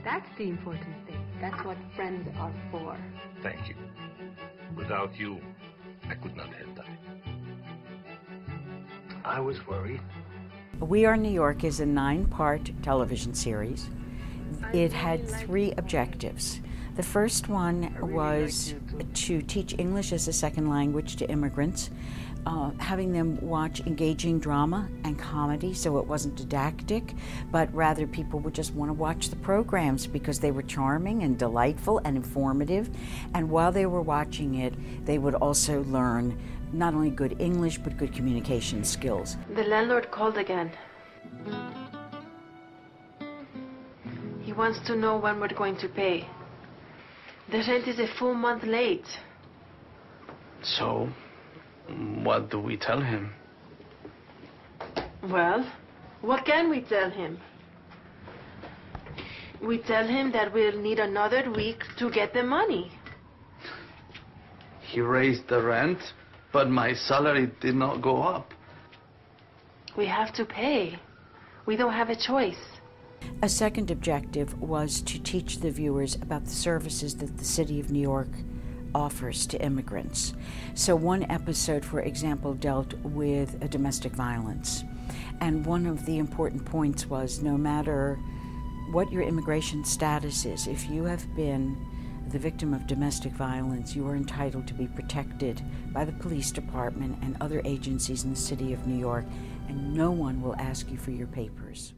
That's the important thing. That's what friends are for. Thank you. Without you, I could not have done it. I was worried. We Are New York is a 9-part television series. It had 3 objectives. The first one was to teach English as a second language to immigrants, having them watch engaging drama and comedy, so it wasn't didactic, but rather people would just want to watch the programs because they were charming and delightful and informative. And while they were watching it, they would also learn not only good English, but good communication skills. The landlord called again. He wants to know when we're going to pay. The rent is a full month late. So, what do we tell him? Well, what can we tell him? We tell him that we'll need another week to get the money. He raised the rent, but my salary did not go up. We have to pay. We don't have a choice. A second objective was to teach the viewers about the services that the City of New York offers to immigrants. So one episode, for example, dealt with domestic violence. And one of the important points was no matter what your immigration status is, if you have been the victim of domestic violence, you are entitled to be protected by the police department and other agencies in the City of New York, and no one will ask you for your papers.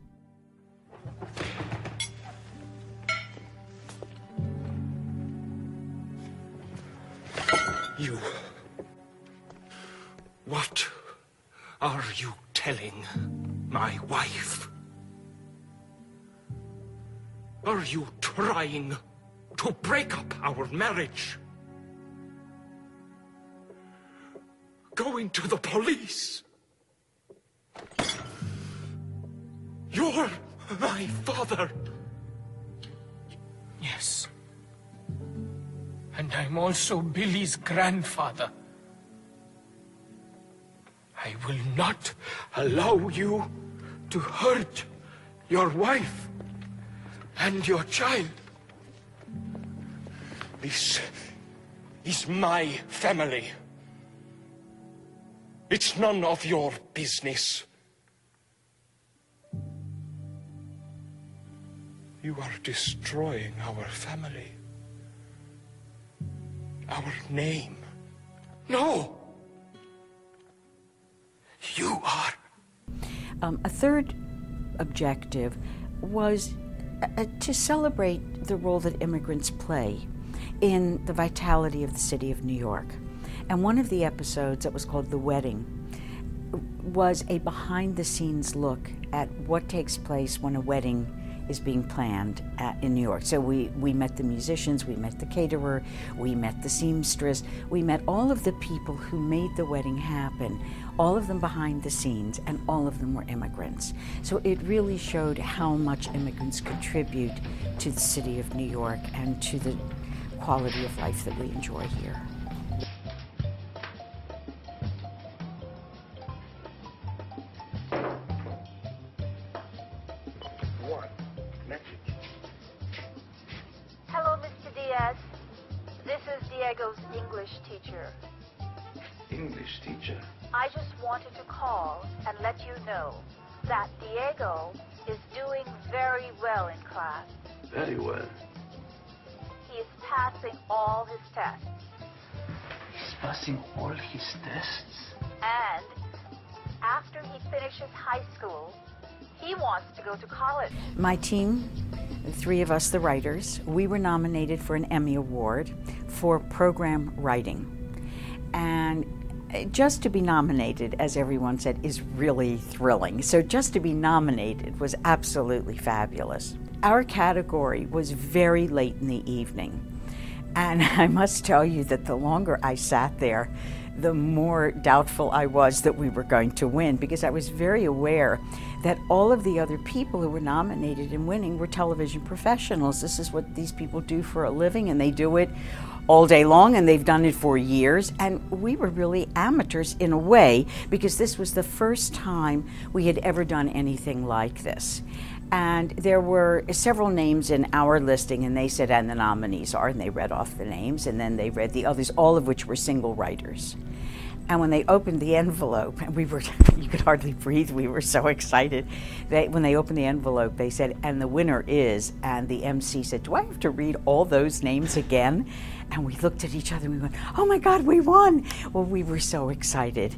You. What are you telling my wife? Are you trying to break up our marriage? Going to the police? You're my father. Yes. And I'm also Billy's grandfather. I will not allow you to hurt your wife and your child. This is my family. It's none of your business. You are destroying our family. Our name. No! You are. A third objective was to celebrate the role that immigrants play in the vitality of the City of New York. And one of the episodes that was called The Wedding was a behind-the-scenes look at what takes place when a wedding is being planned in New York. So we met the musicians, we met the caterer, we met the seamstress, we met all of the people who made the wedding happen, all of them behind the scenes, and all of them were immigrants. So it really showed how much immigrants contribute to the City of New York and to the quality of life that we enjoy here. English teacher. English teacher? I just wanted to call and let you know that Diego is doing very well in class. Very well. He is passing all his tests. He's passing all his tests? And after he finishes high school, he wants to go to college. My team, the 3 of us, the writers, we were nominated for an Emmy Award for program writing. And just to be nominated, as everyone said, is really thrilling. So just to be nominated was absolutely fabulous. Our category was very late in the evening. And I must tell you that the longer I sat there, the more doubtful I was that we were going to win, because I was very aware that all of the other people who were nominated and winning were television professionals. This is what these people do for a living, and they do it all day long, and they've done it for years. And we were really amateurs in a way, because this was the first time we had ever done anything like this. And there were several names in our listing, and they said, and the nominees are, and they read off the names, and then they read the others, all of which were single writers. And when they opened the envelope, and you could hardly breathe, we were so excited. When they opened the envelope, they said, and the winner is, and the MC said, do I have to read all those names again? And we looked at each other and we went, oh my God, we won! Well, we were so excited.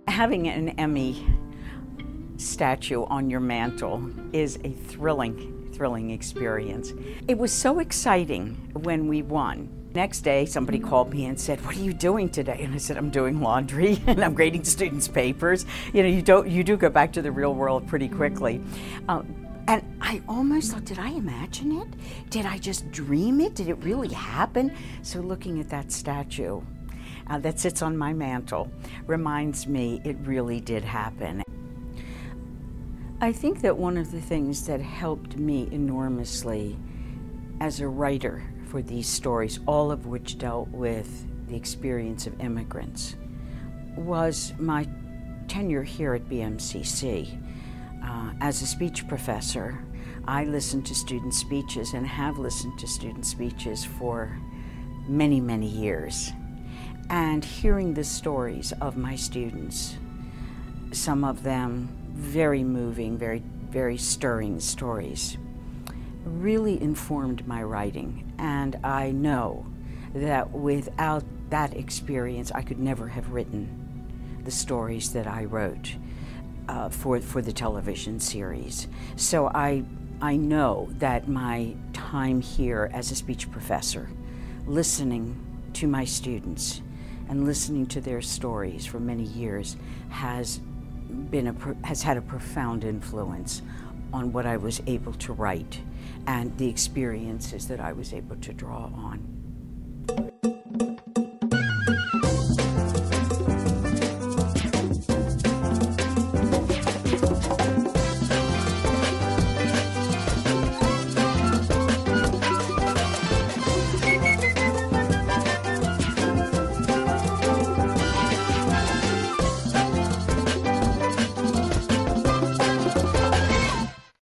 Having an Emmy statue on your mantle is a thrilling experience. It was so exciting when we won. Next day, somebody called me and said, what are you doing today? And I said, I'm doing laundry and I'm grading students' papers. You know, you do go back to the real world pretty quickly. And I almost thought, did I imagine it? Did I just dream it? Did it really happen? So looking at that statue that sits on my mantle reminds me it really did happen. I think that one of the things that helped me enormously as a writer for these stories, all of which dealt with the experience of immigrants, was my tenure here at BMCC. As a speech professor, I listened to student speeches and have listened to student speeches for many, many years. And hearing the stories of my students, some of them very moving, very stirring stories, really informed my writing. And I know that without that experience, I could never have written the stories that I wrote for the television series. So I know that my time here as a speech professor, listening to my students and listening to their stories for many years, has had a profound influence on what I was able to write and the experiences that I was able to draw on.